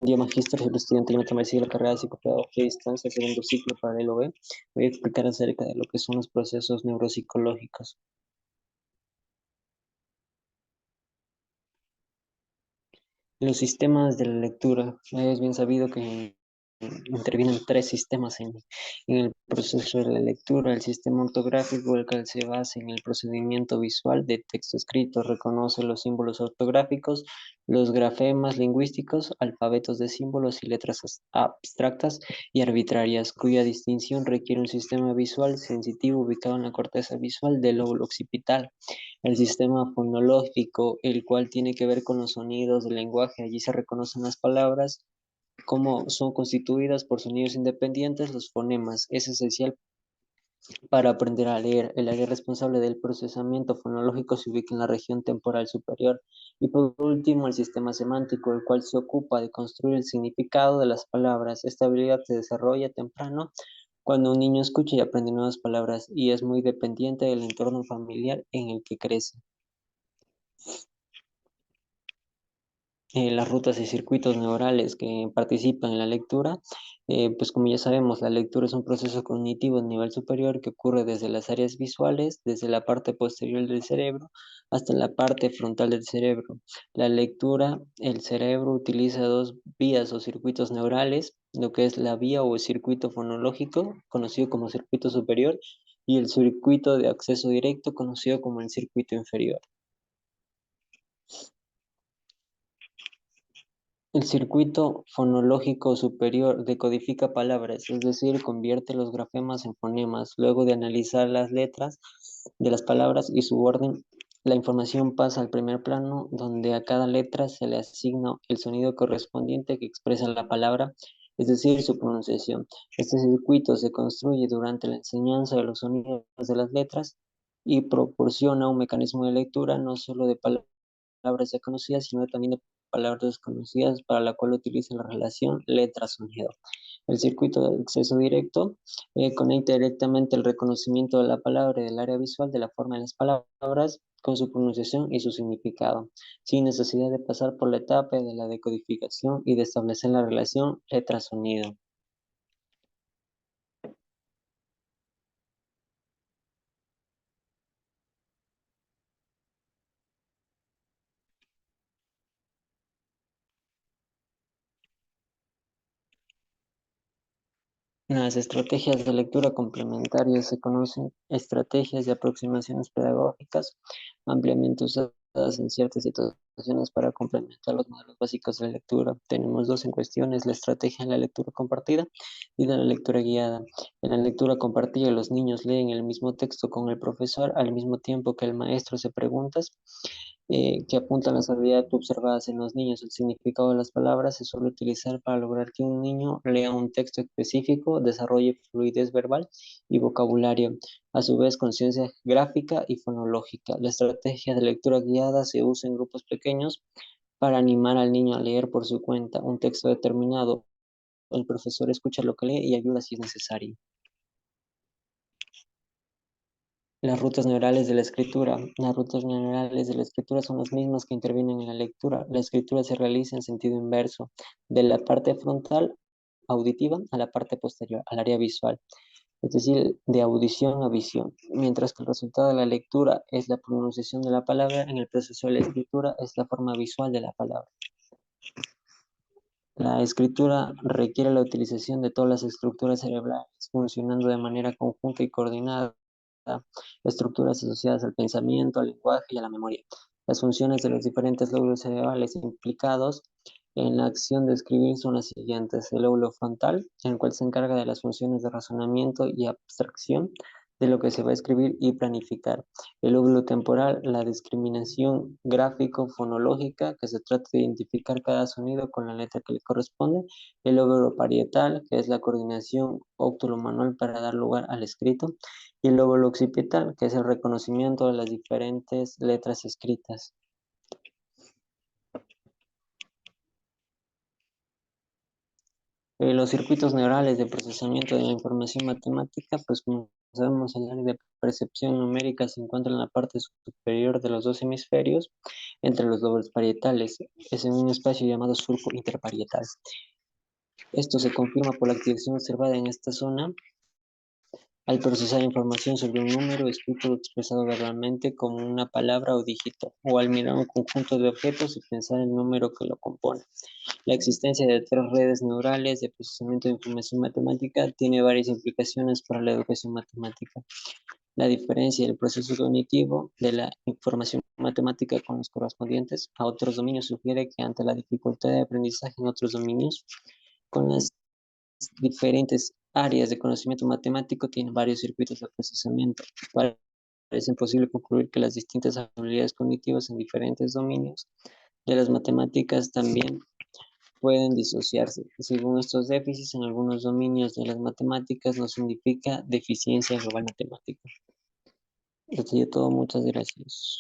Día magíster, soy el estudiante de Matemáticas de la carrera de Psicopedagogía a Distancia, segundo ciclo paralelo B. Voy a explicar acerca de lo que son los procesos neuropsicológicos. Los sistemas de la lectura. Es bien sabido que intervienen tres sistemas en el proceso de la lectura. El sistema ortográfico, el cual se basa en el procedimiento visual de texto escrito, reconoce los símbolos ortográficos, los grafemas lingüísticos, alfabetos de símbolos y letras abstractas y arbitrarias, cuya distinción requiere un sistema visual sensitivo ubicado en la corteza visual del lóbulo occipital. El sistema fonológico, el cual tiene que ver con los sonidos del lenguaje. Allí se reconocen las palabras, cómo son constituidas por sonidos independientes, los fonemas. Es esencial para aprender a leer. El área responsable del procesamiento fonológico se ubica en la región temporal superior. Y por último, el sistema semántico, el cual se ocupa de construir el significado de las palabras. Esta habilidad se desarrolla temprano cuando un niño escucha y aprende nuevas palabras y es muy dependiente del entorno familiar en el que crece. Las rutas y circuitos neurales que participan en la lectura, pues como ya sabemos, la lectura es un proceso cognitivo de nivel superior que ocurre desde las áreas visuales, desde la parte posterior del cerebro hasta la parte frontal del cerebro. La lectura, el cerebro utiliza dos vías o circuitos neurales, lo que es la vía o el circuito fonológico, conocido como circuito superior, y el circuito de acceso directo, conocido como el circuito inferior. El circuito fonológico superior decodifica palabras, es decir, convierte los grafemas en fonemas. Luego de analizar las letras de las palabras y su orden, la información pasa al primer plano, donde a cada letra se le asigna el sonido correspondiente que expresa la palabra, es decir, su pronunciación. Este circuito se construye durante la enseñanza de los sonidos de las letras y proporciona un mecanismo de lectura no solo de palabras ya conocidas, sino también de palabras desconocidas para la cual utiliza la relación letra-sonido. El circuito de acceso directo conecta directamente el reconocimiento de la palabra y del área visual de la forma de las palabras con su pronunciación y su significado, sin necesidad de pasar por la etapa de la decodificación y de establecer la relación letra-sonido. Las estrategias de lectura complementarias se conocen estrategias de aproximaciones pedagógicas ampliamente usadas en ciertas situaciones para complementar los modelos básicos de la lectura. Tenemos dos en cuestiones, la estrategia de la lectura compartida y de la lectura guiada. En la lectura compartida, los niños leen el mismo texto con el profesor al mismo tiempo que el maestro hace preguntas que apuntan las habilidades observadas en los niños. El significado de las palabras se suele utilizar para lograr que un niño lea un texto específico, desarrolle fluidez verbal y vocabulario, a su vez conciencia gráfica y fonológica. La estrategia de lectura guiada se usa en grupos pequeños para animar al niño a leer por su cuenta un texto determinado. El profesor escucha lo que lee y ayuda si es necesario. Las rutas neurales de la escritura. Las rutas neurales de la escritura son las mismas que intervienen en la lectura. La escritura se realiza en sentido inverso, de la parte frontal auditiva a la parte posterior, al área visual, es decir, de audición a visión, mientras que el resultado de la lectura es la pronunciación de la palabra, en el proceso de la escritura es la forma visual de la palabra. La escritura requiere la utilización de todas las estructuras cerebrales funcionando de manera conjunta y coordinada, estructuras asociadas al pensamiento, al lenguaje y a la memoria. Las funciones de los diferentes lóbulos cerebrales implicados en la acción de escribir son las siguientes. El lóbulo frontal, en el cual se encarga de las funciones de razonamiento y abstracción de lo que se va a escribir y planificar. El lóbulo temporal, la discriminación gráfico-fonológica, que se trata de identificar cada sonido con la letra que le corresponde. El lóbulo parietal, que es la coordinación óptulo-manual para dar lugar al escrito. Y el lóbulo occipital, que es el reconocimiento de las diferentes letras escritas. Los circuitos neurales de procesamiento de la información matemática, pues como sabemos, el área de percepción numérica se encuentra en la parte superior de los dos hemisferios, entre los lobos parietales. Es en un espacio llamado surco interparietal. Esto se confirma por la activación observada en esta zona al procesar información sobre un número escrito o expresado verbalmente como una palabra o dígito, o al mirar un conjunto de objetos y pensar el número que lo compone. La existencia de tres redes neurales de procesamiento de información matemática tiene varias implicaciones para la educación matemática. La diferencia del proceso cognitivo de la información matemática con los correspondientes a otros dominios sugiere que ante la dificultad de aprendizaje en otros dominios, con las diferentes áreas de conocimiento matemático tienen varios circuitos de procesamiento. Parece imposible concluir que las distintas habilidades cognitivas en diferentes dominios de las matemáticas también pueden disociarse. Según estos déficits en algunos dominios de las matemáticas no significa deficiencia global matemática. Esto sería todo. Muchas gracias.